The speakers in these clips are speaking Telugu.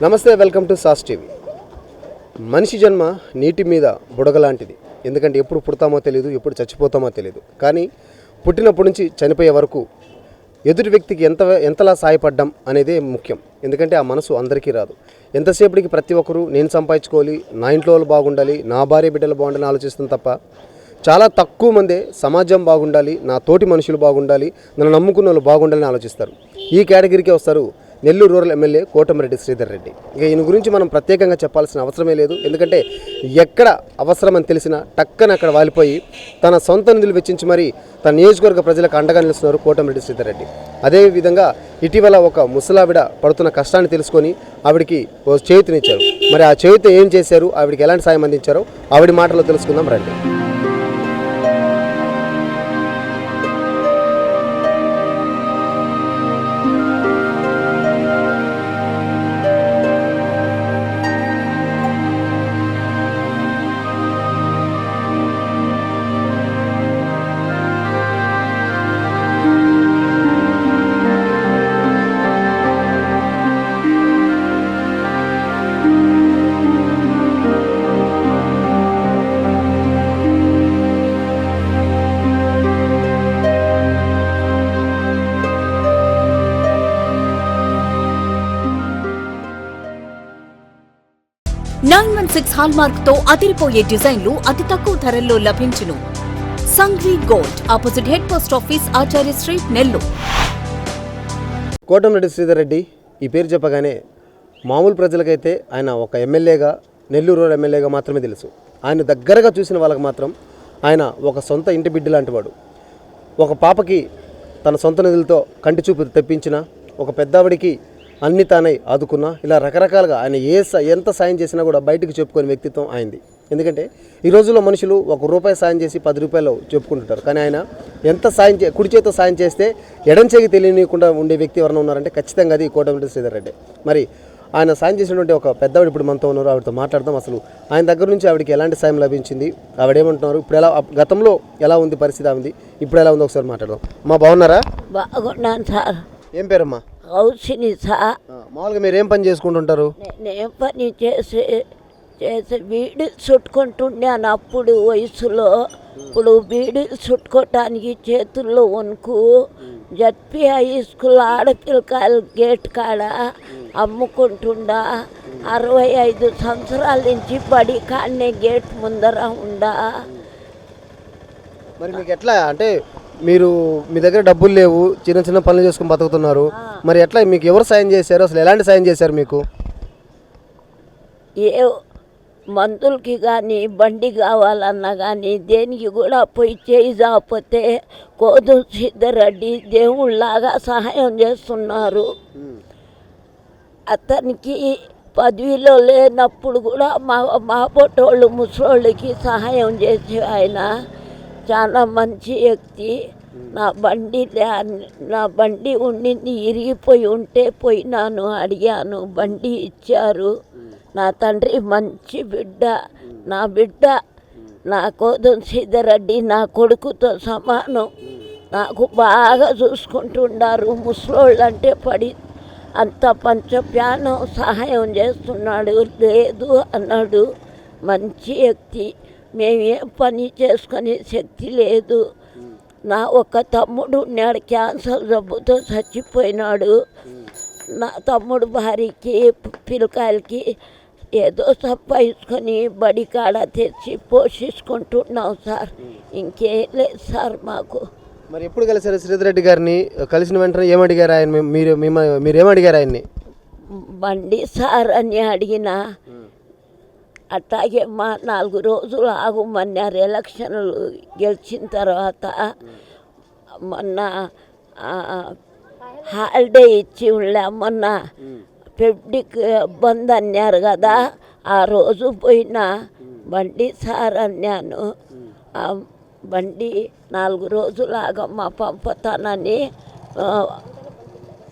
నమస్తే, వెల్కమ్ టు సాస్ టీవీ. మనిషి జన్మ నీటి మీద బుడగలాంటిది. ఎందుకంటే ఎప్పుడు పుడతామో తెలియదు, ఎప్పుడు చచ్చిపోతామో తెలియదు. కానీ పుట్టినప్పటి నుంచి చనిపోయే వరకు ఎదుటి వ్యక్తికి ఎంతలా సాయపడ్డం అనేదే ముఖ్యం. ఎందుకంటే ఆ మనసు అందరికీ రాదు. ఎంతసేపటికి ప్రతి ఒక్కరూ నేను సంపాదించుకోవాలి, నా ఇంట్లో వాళ్ళు బాగుండాలి, నా భార్య బిడ్డలు బాగుండాలని ఆలోచిస్తుంది తప్ప చాలా తక్కువ మందే సమాజం బాగుండాలి, నా తోటి మనుషులు బాగుండాలి, నన్ను నమ్ముకున్న వాళ్ళు బాగుండాలని ఆలోచిస్తారు. ఈ కేటగిరీకే వస్తారు నెల్లూరు రూరల్ ఎమ్మెల్యే కోటమిరెడ్డి శ్రీధర్ రెడ్డి. ఇక ఈయన గురించి మనం ప్రత్యేకంగా చెప్పాల్సిన అవసరమే లేదు. ఎందుకంటే ఎక్కడ అవసరమని తెలిసినా టక్కన అక్కడ వాలిపోయి తన సొంత నిధులు వెచ్చించి మరీ తన నియోజకవర్గ ప్రజలకు అండగా నిలుస్తున్నారు కోటమిరెడ్డి శ్రీధర్ రెడ్డి. అదేవిధంగా ఇటీవల ఒక ముసలావిడ పడుతున్న కష్టాన్ని తెలుసుకొని ఆవిడికి ఓ చేయూతనిచ్చారు. మరి ఆ చేయూత ఏం చేశారు, ఆవిడికి ఎలాంటి సాయం అందించారో ఆవిడ మాటలో తెలుసుకుందాం రండి. 916 హాల్మార్క్ తో అదిరిపోయే డిజైన్లు అతి తక్కువ ధరల్లో లభించును. Sanghvi gold, opposite head post office, Acharya street, Nellore. Kotamreddy Sridhar Reddy ఈ పేరు చెప్పగానే మామూలు ప్రజలకైతే ఆయన ఒక ఎమ్మెల్యేగా, నెల్లూరు రూరల్ ఎమ్మెల్యేగా మాత్రమే తెలుసు. ఆయన దగ్గరగా చూసిన వాళ్ళకి మాత్రం ఆయన ఒక సొంత ఇంటి బిడ్డ లాంటివాడు. ఒక పాపకి తన సొంత నిధులతో కంటి చూపు తెప్పించిన, ఒక పెద్దవాడికి అన్ని తానై ఆదుకున్నా, ఇలా రకరకాలుగా ఆయన ఎంత సాయం చేసినా కూడా బయటకు చెప్పుకునే వ్యక్తిత్వం ఆయనది. ఎందుకంటే ఈ రోజుల్లో మనుషులు ₹1 సాయం చేసి ₹10 చెప్పుకుంటుంటారు. కానీ ఆయన ఎంత సాయం కుడి చేతితో సాయం చేస్తే ఎడం చేయి తెలియనియకుండా ఉండే వ్యక్తి ఎవరైనా ఉన్నారంటే ఖచ్చితంగా అది కోటమిరెడ్డి శ్రీధర్ రెడ్డి. మరి ఆయన సాయం చేసినటువంటి ఒక పెద్దవాడు ఇప్పుడు మనతో ఉన్నారు, ఆవిడతో మాట్లాడదాం. అసలు ఆయన దగ్గర నుంచి ఆవిడకి ఎలాంటి సాయం లభించింది, ఆవిడేమంటున్నారు, ఇప్పుడు ఎలా, గతంలో ఎలా ఉంది పరిస్థితి ఆవింది, ఇప్పుడు ఎలా ఉంది ఒకసారి మాట్లాడదాం. అమ్మా బాగున్నారా? బాగున్నాను సార్. ఏం పేరమ్మా? హౌసిని సార్. మామూలుగా మీరు ఏం పని చేసుకుంటుంటారు? నేను పని చేసి బీడీలు చుట్టుకుంటున్నాను అప్పుడు వయసులో. ఇప్పుడు బీడీలు చుట్టుకోవటానికి చేతుల్లో వణుకు. జడ్పీ హై స్కూల్ ఆడపిల్లకాయలు గేట్ కాడ అమ్ముకుంటుండా. 65 సంవత్సరాల నుంచి బడి కాడనే గేట్ ముందర ఉండా. మరి మీకు ఎట్లా అంటే మీరు మీ దగ్గర డబ్బులు లేవు, చిన్న చిన్న పనులు చేసుకుని బతుకుతున్నారు, మరి ఎట్లా మీకు ఎవరు సాయం చేశారు, అసలు ఎలాంటి సాయం చేశారు మీకు? ఏ మందులకి కానీ బండి కావాలన్నా కానీ దేనికి కూడా పోయి చేయి జాకపోతే కోదు సిద్ధరెడ్డి దేవుళ్ళలాగా సహాయం చేస్తున్నారు. అతనికి పదవిలో లేనప్పుడు కూడా మా పొట్టోళ్ళు ముసలోళ్ళకి సహాయం చేసే ఆయన చాలా మంచి వ్యక్తి. నా బండి ఉండింది, ఇరిగిపోయి ఉంటే పోయినాను, అడిగాను, బండి ఇచ్చారు. నా తండ్రి మంచి బిడ్డ, నా బిడ్డ నా కోదం సిద్ధరెడ్డి నా కొడుకుతో సమానం. నాకు బాగా చూసుకుంటున్నారు. ముసలోళ్ళు అంటే పడి అంత పంచప్యానం సహాయం చేస్తున్నాడు. లేదు అన్నాడు. మంచి వ్యక్తి. మేమేం పని చేసుకునే శక్తి లేదు. నా ఒక తమ్ముడు ఉన్నాడు, క్యాన్సర్ జబ్బుతో చచ్చిపోయినాడు. నా తమ్ముడు భార్యకి పిల్లకాయలకి ఏదో సంపాదించుకొని బడి కాడ తెచ్చి పోషించుకుంటున్నాం సార్. ఇంకేం లేదు సార్ మాకు. మరి ఎప్పుడు కలిసారు శ్రీధర్ రెడ్డి గారిని? కలిసిన వెంటనే ఏమడిగారు ఆయన? మీరేమడిగారు ఆయన్ని? బండి సార్ అని అడిగిన. అట్లాగే 4 రోజులు ఆగుమన్నారు. ఎలక్షన్లు గెలిచిన తర్వాత మొన్న హాలిడే ఇచ్చి మొన్న పెబ్లిక్ బంద్ అన్నారు కదా, ఆ రోజు పోయినా బండి సార్ అన్నాను. బండి 4 రోజులు ఆగమ్మ పంపుతానని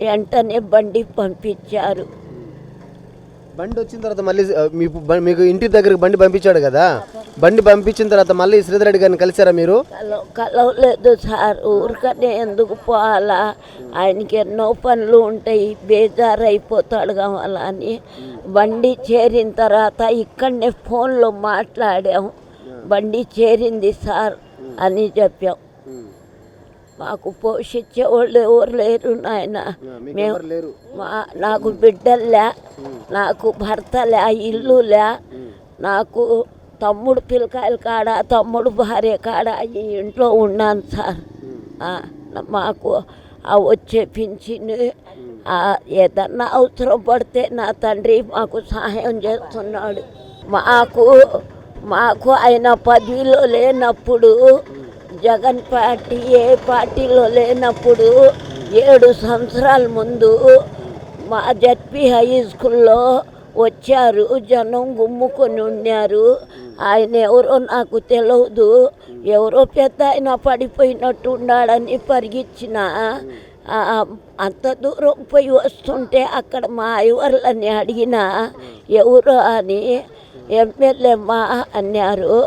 వెంటనే బండి పంపించారు. బండి వచ్చిన తర్వాత మళ్ళీ మీకు ఇంటి దగ్గరికి బండి పంపించాడు కదా, బండి పంపించిన తర్వాత మళ్ళీ శ్రీధర్ రెడ్డి గారిని కలిసారా మీరు? కలవలేదు సార్, ఊరికనే ఎందుకు పోవాలా, ఆయనకి ఎన్నో పనులు ఉంటాయి, బేజారు అయిపోతాడు కావాలని. బండి చేరిన తర్వాత ఇక్కడనే ఫోన్లో మాట్లాడాం, బండి చేరింది సార్ అని చెప్పాం. మాకు పోషించే వాళ్ళు ఎవరు లేరు నాయన. మేము నాకు బిడ్డలే, నాకు భర్తలే, ఇల్లులే, నాకు తమ్ముడు పిల్లకాయల కాడ, తమ్ముడు భార్య కాడ ఈ ఇంట్లో ఉన్నాను సార్. మాకు వచ్చే పింఛను ఏదన్నా అవసరం పడితే నా తండ్రి మాకు సహాయం చేస్తున్నాడు. మాకు ఆయన పదవిలో లేనప్పుడు, జగన్ పార్టీ ఏ పార్టీలో లేనప్పుడు 7 సంవత్సరాల ముందు మా జడ్పీ హై స్కూల్లో వచ్చారు, జనం గుమ్ముకొని ఉన్నారు. ఆయన ఎవరో నాకు తెలియదు, ఎవరో పెద్ద ఆయన పడిపోయినట్టు ఉన్నాడని పరిగించిన. అంత దూరం పోయి వస్తుంటే అక్కడ మా ఐవర్లని అడిగిన ఎవరు అని, ఎమ్మెల్యే మా అన్నారు.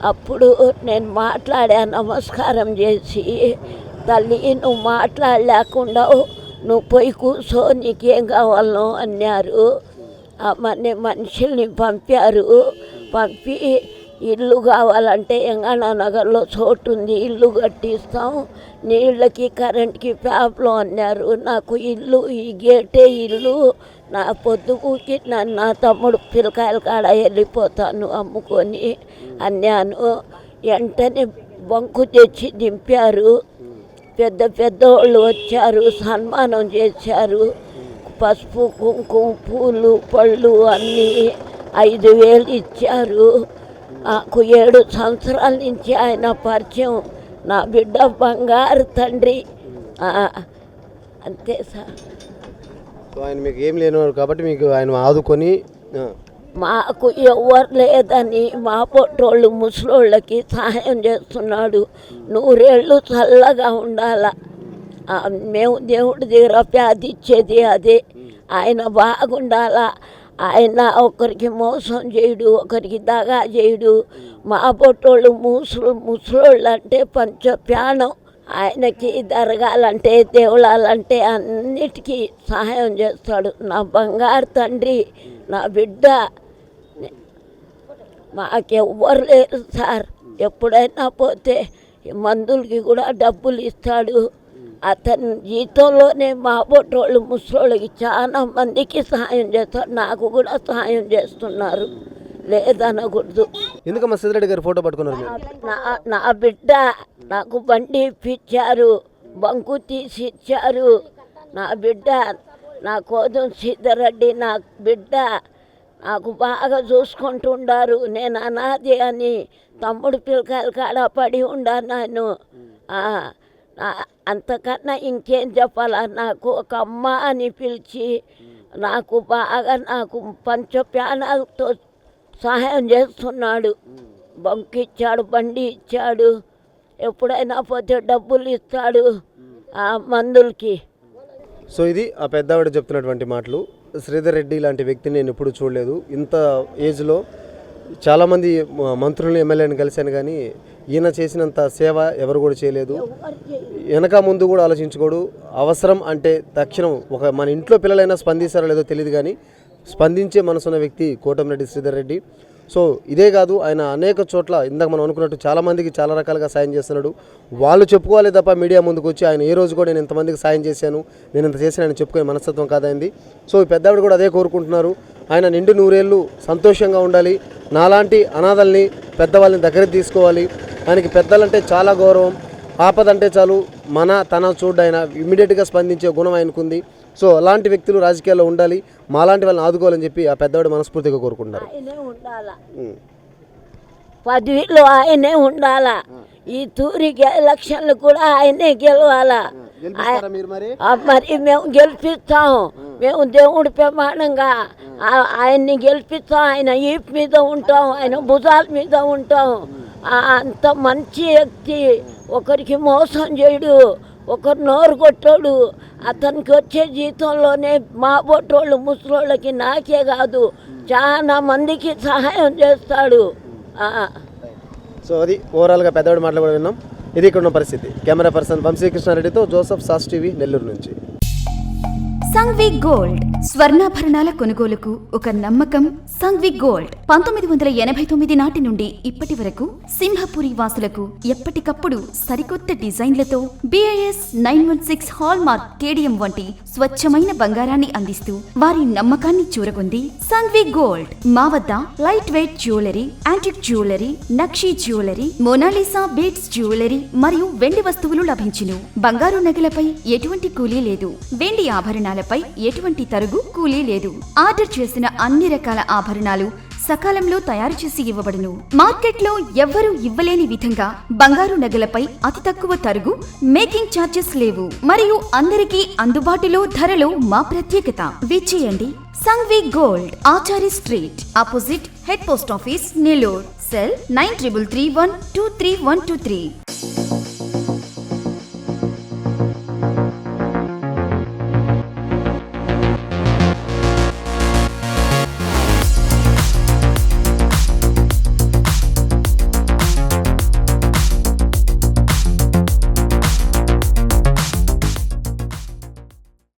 అప్పుడు నేను మాట్లాడా, నమస్కారం చేసి, తల్లి నువ్వు మాట్లాడలేకుండా నువ్వు పోయి కూర్చో, నీకేం కావాలో అన్నారు. మనుషుల్ని పంపారు. పంపి ఇల్లు కావాలంటే ఎంగానా నగర్లో చోటు ఉంది, ఇల్లు కట్టిస్తాం, నీళ్ళకి కరెంట్కి ప్యాప్లో అన్నారు. నాకు ఇల్లు, ఈ గేటే ఇల్లు, నా పొద్దుకి నా తమ్ముడు పిల్లకాయల కాడ వెళ్ళిపోతాను అమ్ముకొని అన్నాను. వెంటనే బంకు తెచ్చి దింపారు. పెద్ద వాళ్ళు వచ్చారు, సన్మానం చేశారు. పసుపు కుంకుమ పూలు పళ్ళు అన్నీ 5,000 ఇచ్చారు. నాకు 7 సంవత్సరాల నుంచి ఆయన పరిచయం, నా బిడ్డ బంగారు తండ్రి. అంతే సార్. ఆయన మీకు ఏం లేనివారు కాబట్టి మీకు ఆయన ఆదుకొని, మాకు ఎవరు లేదని మా పొట్టోళ్ళు ముసలోళ్ళకి సహాయం చేస్తున్నాడు. 100 ఏళ్ళు చల్లగా ఉండాల. మేము దేవుడి దగ్గర ప్రార్థించేది అదే, ఆయన బాగుండాలా. ఆయన ఒకరికి మోసం చేయడు, ఒకరికి దగా చేయడు. మా పొట్టోళ్ళు ముసలోళ్ళు అంటే పంచ ప్రాణం. ఆయనకి జరగాలంటే, దేవుళ్ళాలంటే అన్నిటికీ సహాయం చేస్తాడు. నా బంగారు తండ్రి, నా బిడ్డ. మాకెవ్వరు లేరు సార్. ఎప్పుడైనా పోతే మందులకి కూడా డబ్బులు ఇస్తాడు. అతని జీతంలోనే మా పొట్టోళ్ళు ముసలోళ్ళకి చాలా మందికి సహాయం చేస్తాడు. నాకు కూడా సహాయం చేస్తున్నారు, లేదనకూడదు. ఎందుకమ్మా శ్రీధర్ రెడ్డి గారు ఫోటో పట్టుకున్నారు? నా బిడ్డ నాకు బండి ఇప్పించారు, బంకు తీసి ఇచ్చారు. నా బిడ్డ, నా కోదం శ్రీధర్ రెడ్డి నా బిడ్డ, నాకు బాగా చూసుకుంటుండారు. నేను అనాది అని తమ్ముడు పిల్లకాయల కాడ పడి ఉన్నాను. అంతకన్నా ఇంకేం చెప్పాలా? నాకు ఒక అమ్మ అని పిలిచి నాకు బాగా, నాకు పంచ ప్రాణాలతో సహాయం చేస్తున్నాడు. బంకు ఇచ్చాడు, బండి ఇచ్చాడు, ఎప్పుడైనా పోతే డబ్బులు ఇస్తాడు మందులకి. సో ఇది ఆ పెద్దవాడు చెప్తున్నటువంటి మాటలు. శ్రీధర్ రెడ్డి లాంటి వ్యక్తిని నేను ఎప్పుడు చూడలేదు. ఇంత ఏజ్లో చాలామంది మంత్రులను, ఎమ్మెల్యేని కలిశాను, కానీ ఈయన చేసినంత సేవ ఎవరు కూడా చేయలేదు. వెనక ముందు కూడా ఆలోచించుకోడు. అవసరం అంటే తక్షణం మన ఇంట్లో పిల్లలైనా స్పందిస్తారో లేదో తెలియదు, కానీ స్పందించే మనసున్న వ్యక్తి కోటమిరెడ్డి శ్రీధర్ రెడ్డి. సో ఇదే కాదు, ఆయన అనేక చోట్ల ఇందాక మనం అనుకున్నట్టు చాలామందికి చాలా రకాలుగా సాయం చేస్తున్నాడు. వాళ్ళు చెప్పుకోవాలి తప్ప మీడియా ముందుకు వచ్చి ఆయన ఏ రోజు కూడా నేను ఇంతమందికి సాయం చేశాను, నేను ఇంత చేశాను ఆయన చెప్పుకునే మనస్తత్వం కాదైంది. సో ఈ పెద్దవాడు కూడా అదే కోరుకుంటున్నారు. ఆయన నిండు 100 ఏళ్ళు సంతోషంగా ఉండాలి. నాలాంటి అనాథల్ని, పెద్దవాళ్ళని దగ్గరికి తీసుకోవాలి. ఆయనకి పెద్దలంటే చాలా గౌరవం. ఆపదంటే చాలు తన చూడ ఆయన ఇమ్మీడియట్గా స్పందించే గుణం ఆయనకుంది. సో అలాంటి వ్యక్తులు రాజకీయాల్లో ఉండాలి, మాలాంటి వాళ్ళని ఆదుకోవాలని చెప్పి ఆ పెద్దవాడు మనస్ఫూర్తిగా కోరుకుంటున్నారు. పదవిలో ఆయనే ఉండాలా. ఈ తూరికి ఎలక్షన్లు కూడా ఆయనే గెలవాలా. మరి మేము గెలిపిస్తాం, మేము దేవుడి ప్రమాణంగా ఆయన్ని గెలిపిస్తాం. ఆయన ఈప్ మీద ఉంటాం, ఆయన భుజాల మీద ఉంటాం. అంత మంచి వ్యక్తి, ఒకరికి మోసం చేయడు, ఒకరు నోరు కొట్టాడు. అతనికి వచ్చే జీతంలోనే మా బొట్టోళ్ళు ముసలోళ్ళకి నాకే కాదు చాలా మందికి సహాయం చేస్తాడు. సో అది ఓవరాల్గా పెద్దవాడి మాటలు కూడా విన్నాం. ఇది ఇక్కడ ఉన్న పరిస్థితి. కెమెరా పర్సన్ వంశీకృష్ణారెడ్డితో జోసఫ్, సాస్ టీవీ, నెల్లూరు నుంచి. సంఘ్వి గోల్డ్ స్వర్ణాభరణాల కొనుగోలుకు ఒక నమ్మకం. సంఘ్వి గోల్డ్ 1989 నాటి నుండి ఇప్పటి వరకు సింహపురి వాసులకు ఎప్పటికప్పుడు సరికొత్త డిజైన్లతో BIS 916 హాల్ మార్క్ కేడియం వంటి స్వచ్ఛమైన బంగారాన్ని అందిస్తూ వారి నమ్మకాన్ని చూరగొంది సంఘ్వి గోల్డ్. మా వద్ద light weight jewellery, antique jewellery, nakshi jewellery, Mona Lisa beads jewellery మరియు వెండి వస్తువులు లభించును. బంగారు నగలపై ఎటువంటి కూలీ లేదు. వెండి ఆభరణాలపై ఎటువంటి తరుగు కూలీ లేదు. ఆర్డర్ చేసిన అన్ని రకాల ఆభరణాలు సకాలంలో తయారు చేసి ఇవ్వబడును. మార్కెట్లో ఎవ్వరూ ఇవ్వలేని విధంగా బంగారు నగలపై అతి తక్కువ తరుగు, మేకింగ్ ఛార్జెస్ లేవు మరియు అందరికీ అందుబాటులో ధరలో మా ప్రత్యేకత. విచ్చేయండి Sanghvi gold, Achari street, opposite head post office, Nellore. Cell 9331232123.